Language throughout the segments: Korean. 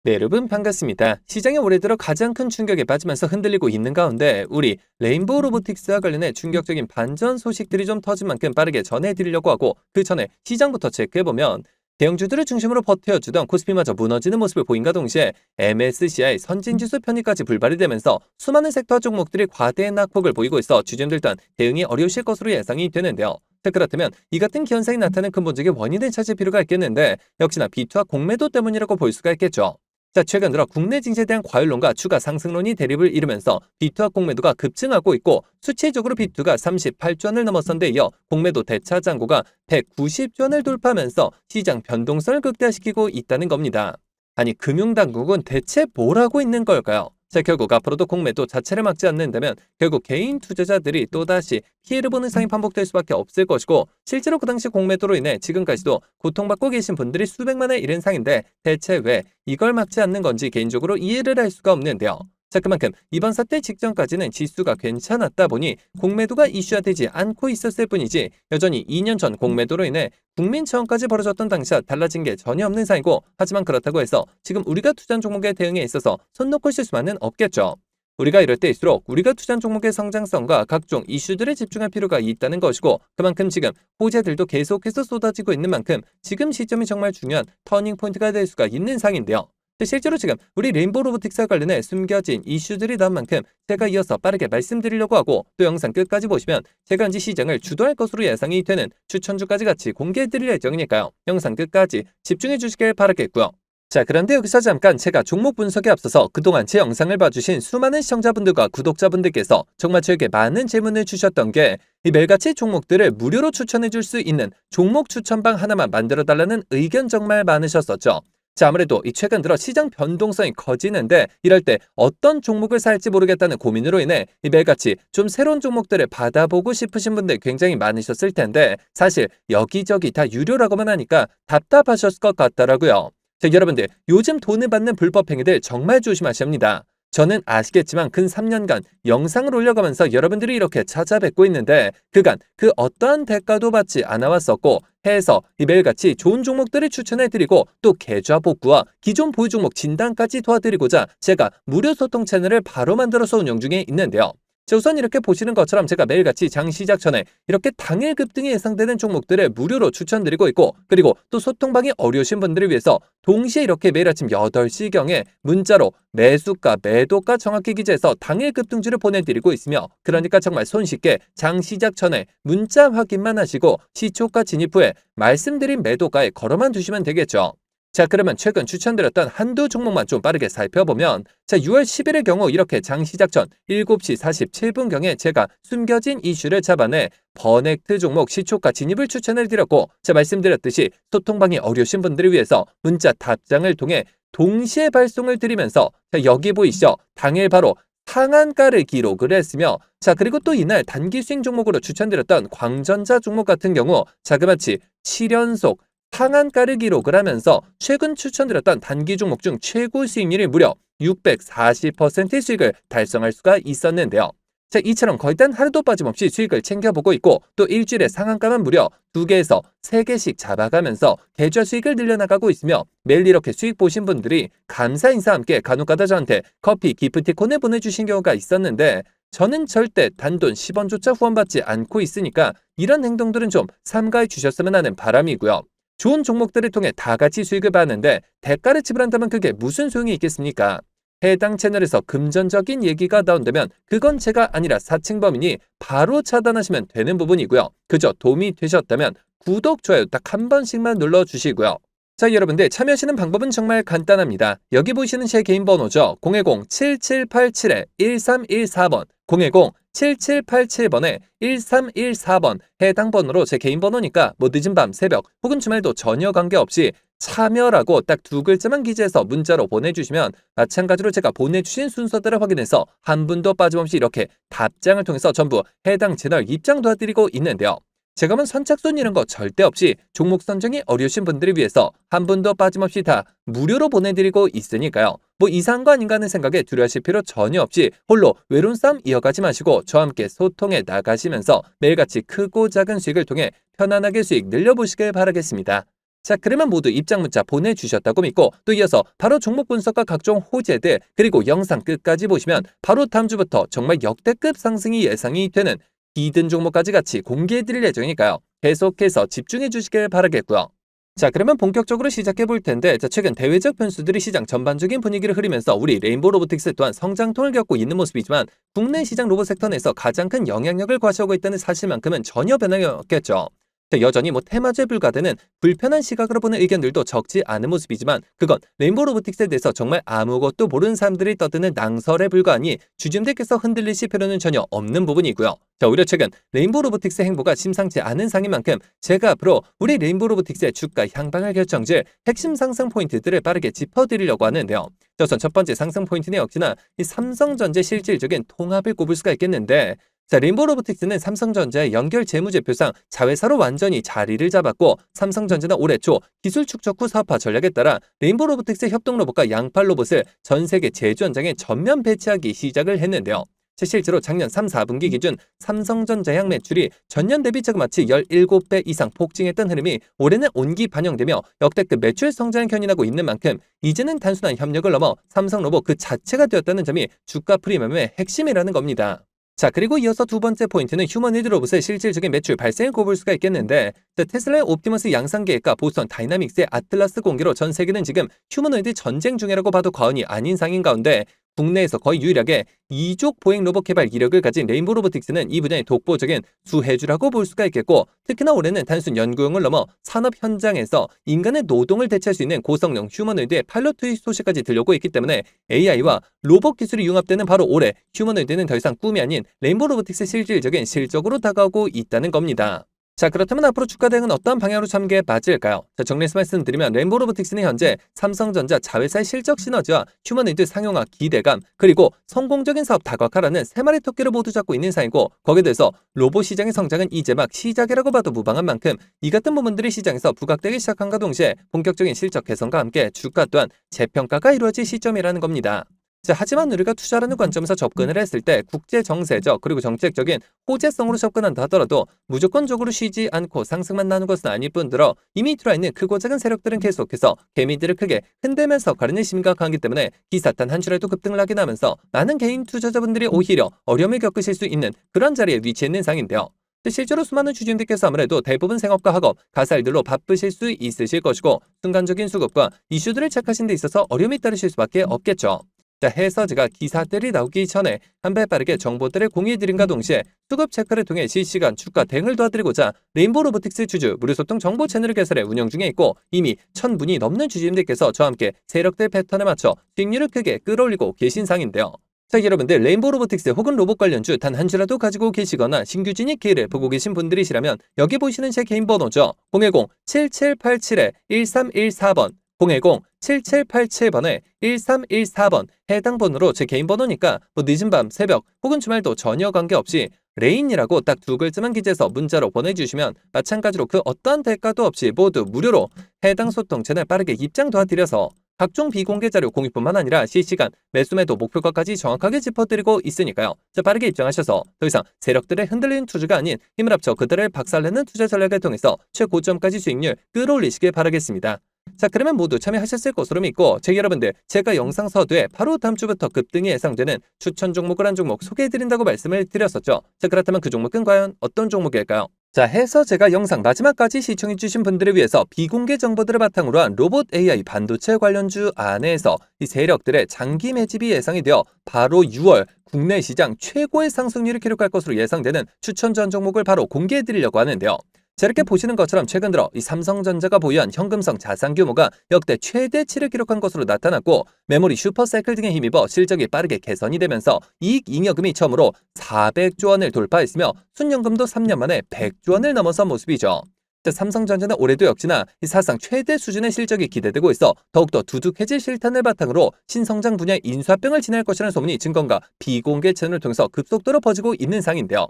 네, 여러분 반갑습니다. 시장에 올해 들어 가장 큰 충격에 빠지면서 흔들리고 있는 가운데 우리 레인보우 로보틱스와 관련해 충격적인 반전 소식들이 좀 터진 만큼 빠르게 전해드리려고 하고 그 전에 시장부터 체크해보면 대형주들을 중심으로 버텨주던 코스피마저 무너지는 모습을 보인과 동시에 MSCI 선진지수 편입까지 불발이 되면서 수많은 섹터 종목들이 과대 낙폭을 보이고 있어 주주들 또한 대응이 어려우실 것으로 예상이 되는데요. 자, 그렇다면 이 같은 현상이 나타나는 근본적인 원인을 찾을 필요가 있겠는데 역시나 비투와 공매도 때문이라고 볼 수가 있겠죠. 자, 최근 들어 국내 증시에 대한 과열론과 추가 상승론이 대립을 이루면서 비투와 공매도가 급증하고 있고 수치적으로 비투가 38조 원을 넘어선 데 이어 공매도 대차 잔고가 190조 원을 돌파하면서 시장 변동성을 극대화시키고 있다는 겁니다. 아니, 금융당국은 대체 뭘 하고 있는 걸까요? 자, 결국 앞으로도 공매도 자체를 막지 않는다면 결국 개인 투자자들이 또다시 피해를 보는 상황이 반복될 수밖에 없을 것이고 실제로 그 당시 공매도로 인해 지금까지도 고통받고 계신 분들이 수백만에 이른 상인데 대체 왜 이걸 막지 않는 건지 개인적으로 이해를 할 수가 없는데요. 자, 그만큼 이번 사태 직전까지는 지수가 괜찮았다 보니 공매도가 이슈화되지 않고 있었을 뿐이지 여전히 2년 전 공매도로 인해 국민차원까지 벌어졌던 당시와 달라진 게 전혀 없는 상이고 하지만 그렇다고 해서 지금 우리가 투자한 종목의 대응에 있어서 손 놓고 있을 수만은 없겠죠. 우리가 이럴 때일수록 우리가 투자한 종목의 성장성과 각종 이슈들에 집중할 필요가 있다는 것이고 그만큼 지금 호재들도 계속해서 쏟아지고 있는 만큼 지금 시점이 정말 중요한 터닝포인트가 될 수가 있는 상인데요. 실제로 지금 우리 레인보우 로보틱스와 관련해 숨겨진 이슈들이 나온 만큼 제가 이어서 빠르게 말씀드리려고 하고 또 영상 끝까지 보시면 제가 언제 시장을 주도할 것으로 예상이 되는 추천주까지 같이 공개해드릴 예정이니까요. 영상 끝까지 집중해 주시길 바라겠고요. 자, 그런데 여기서 잠깐 제가 종목 분석에 앞서서 그동안 제 영상을 봐주신 수많은 시청자분들과 구독자분들께서 정말 저에게 많은 질문을 주셨던 게 이 매일같이 종목들을 무료로 추천해 줄 수 있는 종목 추천방 하나만 만들어 달라는 의견 정말 많으셨었죠. 자, 아무래도 이 최근 들어 시장 변동성이 커지는데 이럴 때 어떤 종목을 살지 모르겠다는 고민으로 인해 이 매일같이 좀 새로운 종목들을 받아보고 싶으신 분들 굉장히 많으셨을 텐데 사실 여기저기 다 유료라고만 하니까 답답하셨을 것 같더라고요. 자, 여러분들 요즘 돈을 받는 불법 행위들 정말 조심하셔야 합니다. 저는 아시겠지만 근 3년간 영상을 올려가면서 여러분들이 이렇게 찾아뵙고 있는데 그간 그 어떠한 대가도 받지 않아 왔었고 해서 이 매일같이 좋은 종목들을 추천해드리고 또 계좌 복구와 기존 보유 종목 진단까지 도와드리고자 제가 무료 소통 채널을 바로 만들어서 운영 중에 있는데요. 자, 우선 이렇게 보시는 것처럼 제가 매일같이 장 시작 전에 이렇게 당일 급등이 예상되는 종목들을 무료로 추천드리고 있고 그리고 또 소통방이 어려우신 분들을 위해서 동시에 이렇게 매일 아침 8시경에 문자로 매수가, 매도가 정확히 기재해서 당일 급등주를 보내드리고 있으며 그러니까 정말 손쉽게 장 시작 전에 문자 확인만 하시고 시초가 진입 후에 말씀드린 매도가에 걸어만 두시면 되겠죠. 자, 그러면 최근 추천드렸던 한두 종목만 좀 빠르게 살펴보면 자, 6월 10일의 경우 이렇게 장 시작 전 7시 47분경에 제가 숨겨진 이슈를 잡아내 버넥트 종목 시초가 진입을 추천을 드렸고 자, 말씀드렸듯이 소통방이 어려우신 분들을 위해서 문자 답장을 통해 동시에 발송을 드리면서 자, 여기 보이시죠? 당일 바로 상한가를 기록을 했으며 자, 그리고 또 이날 단기 수익 종목으로 추천드렸던 광전자 종목 같은 경우 자그마치 7연속 상한가를 기록을 하면서 최근 추천드렸던 단기 종목 중 최고 수익률이 무려 640%의 수익을 달성할 수가 있었는데요. 자, 이처럼 거의 단 하루도 빠짐없이 수익을 챙겨보고 있고 또 일주일에 상한가만 무려 2개에서 3개씩 잡아가면서 계좌 수익을 늘려나가고 있으며 매일 이렇게 수익 보신 분들이 감사 인사와 함께 간혹가다 저한테 커피 기프티콘을 보내주신 경우가 있었는데 저는 절대 단돈 10원조차 후원받지 않고 있으니까 이런 행동들은 좀 삼가해 주셨으면 하는 바람이고요. 좋은 종목들을 통해 다 같이 수익을 받는데 대가를 지불한다면 그게 무슨 소용이 있겠습니까? 해당 채널에서 금전적인 얘기가 나온다면 그건 제가 아니라 사칭범이니 바로 차단하시면 되는 부분이고요. 그저 도움이 되셨다면 구독, 좋아요 딱 한 번씩만 눌러주시고요. 자, 여러분들 참여하시는 방법은 정말 간단합니다. 여기 보이시는 제 개인 번호죠. 010-7787-1314번 010-7787번에 1314번 해당 번호로 제 개인 번호니까 뭐 늦은 밤, 새벽 혹은 주말도 전혀 관계없이 참여라고 딱 두 글자만 기재해서 문자로 보내주시면 마찬가지로 제가 보내주신 순서대로 확인해서 한 분도 빠짐없이 이렇게 답장을 통해서 전부 해당 채널 입장 도와드리고 있는데요. 제가 선착순 이런 거 절대 없이 종목 선정이 어려우신 분들을 위해서 한 분도 빠짐없이 다 무료로 보내드리고 있으니까요. 뭐 이상한 거 아닌가 하는 생각에 두려워하실 필요 전혀 없이 홀로 외로운 싸움 이어가지 마시고 저와 함께 소통해 나가시면서 매일같이 크고 작은 수익을 통해 편안하게 수익 늘려보시길 바라겠습니다. 자, 그러면 모두 입장 문자 보내주셨다고 믿고 또 이어서 바로 종목 분석과 각종 호재들 그리고 영상 끝까지 보시면 바로 다음 주부터 정말 역대급 상승이 예상이 되는 히든 종목까지 같이 공개해드릴 예정이니까요. 계속해서 집중해 주시길 바라겠고요. 자, 그러면 본격적으로 시작해 볼 텐데, 자, 최근 대외적 변수들이 시장 전반적인 분위기를 흐리면서 우리 레인보우 로보틱스 또한 성장통을 겪고 있는 모습이지만 국내 시장 로봇 섹터 내에서 가장 큰 영향력을 과시하고 있다는 사실만큼은 전혀 변함이 없겠죠. 자, 여전히 테마주에 불과되는 불편한 시각으로 보는 의견들도 적지 않은 모습이지만 그건 레인보우 로보틱스에 대해서 정말 아무것도 모르는 사람들이 떠드는 낭설에 불과하니 주주님들께서 흔들리실 필요는 전혀 없는 부분이고요. 자, 오히려 최근 레인보우 로보틱스의 행보가 심상치 않은 상인 만큼 제가 앞으로 우리 레인보우 로보틱스의 주가 향방을 결정질 핵심 상승 포인트들을 빠르게 짚어드리려고 하는데요. 자, 우선 첫 번째 상승 포인트는 역시나 이 삼성전자의 실질적인 통합을 꼽을 수가 있겠는데, 자, 레인보우 로보틱스는 삼성전자의 연결 재무제표상 자회사로 완전히 자리를 잡았고 삼성전자는 올해 초 기술 축적 후 사업화 전략에 따라 레인보우 로보틱스의 협동 로봇과 양팔 로봇을 전 세계 제조 현장에 전면 배치하기 시작을 했는데요. 실제로 작년 3, 4분기 기준 삼성전자 향 매출이 전년 대비 자그마치 17배 이상 폭증했던 흐름이 올해는 온기 반영되며 역대급 매출 성장을 견인하고 있는 만큼 이제는 단순한 협력을 넘어 삼성로봇 그 자체가 되었다는 점이 주가 프리미엄의 핵심이라는 겁니다. 자, 그리고 이어서 두 번째 포인트는 휴머노이드 로봇의 실질적인 매출 발생을 꼽을 수가 있겠는데, 테슬라의 옵티머스 양산 계획과 보스턴 다이나믹스의 아틀라스 공개로 전 세계는 지금 휴머노이드 전쟁 중이라고 봐도 과언이 아닌 상인 가운데 국내에서 거의 유일하게 2족 보행 로봇 개발 이력을 가진 레인보우 로보틱스는 이 분야의 독보적인 수혜주라고 볼 수가 있겠고, 특히나 올해는 단순 연구용을 넘어 산업 현장에서 인간의 노동을 대체할 수 있는 고성능 휴머노이드의 파일럿 투입 소식까지 들려오고 있기 때문에 AI와 로봇 기술이 융합되는 바로 올해 휴머노이드는 더 이상 꿈이 아닌 레인보우 로보틱스의 실질적인 실적으로 다가오고 있다는 겁니다. 자, 그렇다면 앞으로 주가 대응은 어떤 방향으로 참게 맞을까요? 자, 정리해서 말씀드리면 레인보우 로보틱스는 현재 삼성전자 자회사의 실적 시너지와 휴머노이드 상용화 기대감 그리고 성공적인 사업 다각화라는 세 마리 토끼를 모두 잡고 있는 상이고, 거기에 대해서 로봇 시장의 성장은 이제 막 시작이라고 봐도 무방한 만큼 이 같은 부분들이 시장에서 부각되기 시작한과 동시에 본격적인 실적 개선과 함께 주가 또한 재평가가 이루어질 시점이라는 겁니다. 자, 하지만 우리가 투자라는 관점에서 접근을 했을 때 국제 정세적 그리고 정책적인 호재성으로 접근한다 하더라도 무조건적으로 쉬지 않고 상승만 나는 것은 아닐 뿐더러 이미 들어있는 크고 작은 세력들은 계속해서 개미들을 크게 흔들면서 가르는 심각하기 때문에 기사탄 한 줄에도 급등을 하게 나면서 많은 개인 투자자분들이 오히려 어려움을 겪으실 수 있는 그런 자리에 위치해 있는 상인데요. 실제로 수많은 주주님들께서 아무래도 대부분 생업과 학업, 가사일들로 바쁘실 수 있으실 것이고 순간적인 수급과 이슈들을 체크하신 데 있어서 어려움이 따르실 수밖에 없겠죠. 자, 해서 제가 기사들이 나오기 전에 한 발 빠르게 정보들을 공유해드린과 동시에 수급 체크를 통해 실시간 주가 대응을 도와드리고자 레인보우 로보틱스 주주 무료소통 정보 채널을 개설해 운영 중에 있고, 이미 1000분이 넘는 주주님들께서 저와 함께 세력들 패턴에 맞춰 수익률을 크게 끌어올리고 계신 상인데요. 자, 여러분들 레인보우 로보틱스 혹은 로봇 관련주 단 한 주라도 가지고 계시거나 신규 진입 기회를 보고 계신 분들이시라면 여기 보시는 제 개인 번호죠. 010-7787-1314번 010-7787번에 1314번 해당 번호로 제 개인 번호니까 늦은 밤, 새벽 혹은 주말도 전혀 관계없이 레인이라고 딱 두 글자만 기재해서 문자로 보내주시면 마찬가지로 그 어떠한 대가도 없이 모두 무료로 해당 소통 채널 빠르게 입장 도와드려서 각종 비공개 자료 공유뿐만 아니라 실시간 매수매도 목표가까지 정확하게 짚어드리고 있으니까요. 자, 빠르게 입장하셔서 더 이상 세력들의 흔들리는 투자가 아닌 힘을 합쳐 그들을 박살내는 투자 전략을 통해서 최고점까지 수익률 끌어올리시길 바라겠습니다. 자, 그러면 모두 참여하셨을 것으로 믿고 여러분들 제가 영상 서두에 바로 다음 주부터 급등이 예상되는 추천 종목을 한 종목 소개해드린다고 말씀을 드렸었죠. 자, 그렇다면 그 종목은 과연 어떤 종목일까요? 자, 해서 제가 영상 마지막까지 시청해주신 분들을 위해서 비공개 정보들을 바탕으로 한 로봇 AI 반도체 관련주 안에서 이 세력들의 장기 매집이 예상이 되어 바로 6월 국내 시장 최고의 상승률을 기록할 것으로 예상되는 추천 전 종목을 바로 공개해드리려고 하는데요. 자, 이렇게 보시는 것처럼 최근 들어 이 삼성전자가 보유한 현금성 자산 규모가 역대 최대치를 기록한 것으로 나타났고, 메모리 슈퍼사이클 등에 힘입어 실적이 빠르게 개선이 되면서 이익 잉여금이 처음으로 400조 원을 돌파했으며 순연금도 3년 만에 100조 원을 넘어선 모습이죠. 자, 삼성전자는 올해도 역시나 이 사상 최대 수준의 실적이 기대되고 있어 더욱더 두둑해질 실탄을 바탕으로 신성장 분야의 인수합병을 진행할 것이라는 소문이 증권가 비공개 채널을 통해서 급속도로 퍼지고 있는 상인데요.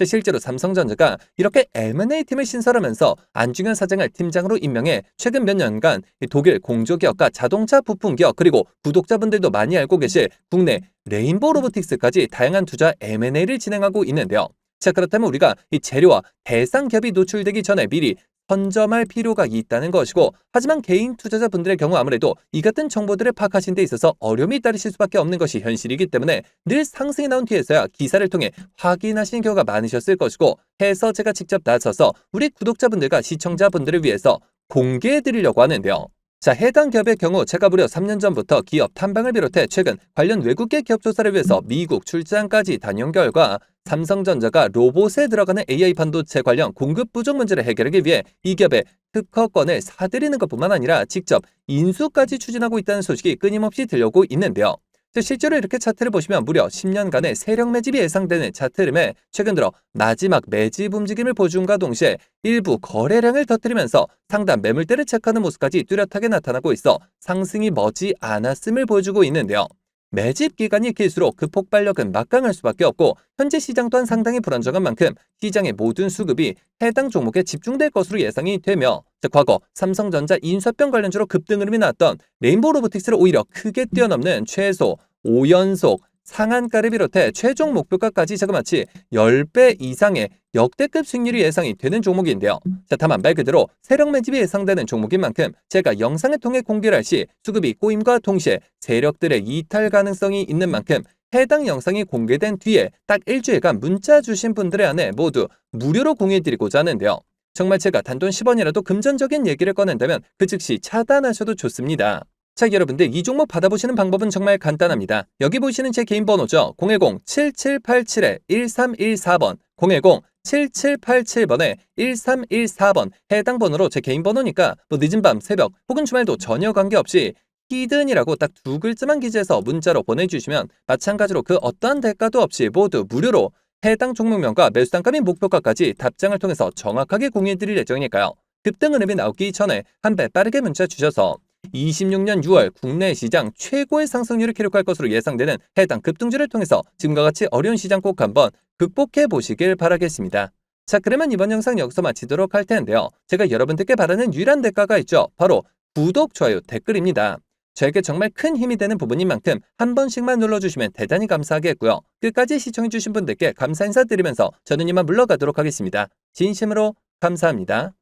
실제로 삼성전자가 이렇게 M&A 팀을 신설하면서 안중현 사장을 팀장으로 임명해 최근 몇 년간 독일 공조기업과 자동차 부품기업 그리고 구독자분들도 많이 알고 계실 국내 레인보우 로보틱스까지 다양한 투자 M&A를 진행하고 있는데요. 자, 그렇다면 우리가 이 재료와 대상 기업이 노출되기 전에 미리 선점할 필요가 있다는 것이고, 하지만 개인 투자자분들의 경우 아무래도 이 같은 정보들을 파악하신 데 있어서 어려움이 따르실 수밖에 없는 것이 현실이기 때문에 늘 상승이 나온 뒤에서야 기사를 통해 확인하시는 경우가 많으셨을 것이고, 해서 제가 직접 나서서 우리 구독자분들과 시청자분들을 위해서 공개해드리려고 하는데요. 자, 해당 기업의 경우 제가 무려 3년 전부터 기업 탐방을 비롯해 최근 관련 외국계 기업 조사를 위해서 미국 출장까지 다녀온 결과, 삼성전자가 로봇에 들어가는 AI 반도체 관련 공급 부족 문제를 해결하기 위해 이 기업의 특허권을 사들이는 것뿐만 아니라 직접 인수까지 추진하고 있다는 소식이 끊임없이 들려오고 있는데요. 실제로 이렇게 차트를 보시면 무려 10년간의 세력 매집이 예상되는 차트 흐름에 최근 들어 마지막 매집 움직임을 보여준과 동시에 일부 거래량을 터뜨리면서 상단 매물대를 체크하는 모습까지 뚜렷하게 나타나고 있어 상승이 머지 않았음을 보여주고 있는데요. 매집 기간이 길수록 그 폭발력은 막강할 수밖에 없고, 현재 시장 또한 상당히 불안정한 만큼 시장의 모든 수급이 해당 종목에 집중될 것으로 예상이 되며, 과거 삼성전자 인수합병 관련주로 급등 흐름이 나왔던 레인보우 로보틱스를 오히려 크게 뛰어넘는 최소 5연속 상한가를 비롯해 최종 목표가까지 자그마치 10배 이상의 역대급 수익률이 예상이 되는 종목인데요. 다만 말 그대로 세력 매집이 예상되는 종목인 만큼 제가 영상을 통해 공개를 할 시 수급이 꼬임과 동시에 세력들의 이탈 가능성이 있는 만큼 해당 영상이 공개된 뒤에 딱 일주일간 문자 주신 분들의 안에 모두 무료로 공유해드리고자 하는데요. 정말 제가 단돈 10원이라도 금전적인 얘기를 꺼낸다면 그 즉시 차단하셔도 좋습니다. 자, 여러분들 이 종목 받아보시는 방법은 정말 간단합니다. 여기 보시는 제 개인 번호죠. 010-7787-1314번 010-7787번에 1314번 해당 번호로 제 개인 번호니까 늦은 밤, 새벽 혹은 주말도 전혀 관계없이 히든이라고 딱 두 글자만 기재해서 문자로 보내주시면 마찬가지로 그 어떠한 대가도 없이 모두 무료로 해당 종목명과 매수단가 및 목표가까지 답장을 통해서 정확하게 공유해드릴 예정이니까요. 급등 흐름이 나오기 전에 한 배 빠르게 문자 주셔서 26년 6월 국내 시장 최고의 상승률을 기록할 것으로 예상되는 해당 급등주를 통해서 지금과 같이 어려운 시장 꼭 한번 극복해 보시길 바라겠습니다. 자, 그러면 이번 영상 여기서 마치도록 할 텐데요. 제가 여러분들께 바라는 유일한 대가가 있죠. 바로 구독, 좋아요, 댓글입니다. 저에게 정말 큰 힘이 되는 부분인 만큼 한 번씩만 눌러주시면 대단히 감사하겠고요. 끝까지 시청해주신 분들께 감사 인사드리면서 저는 이만 물러가도록 하겠습니다. 진심으로 감사합니다.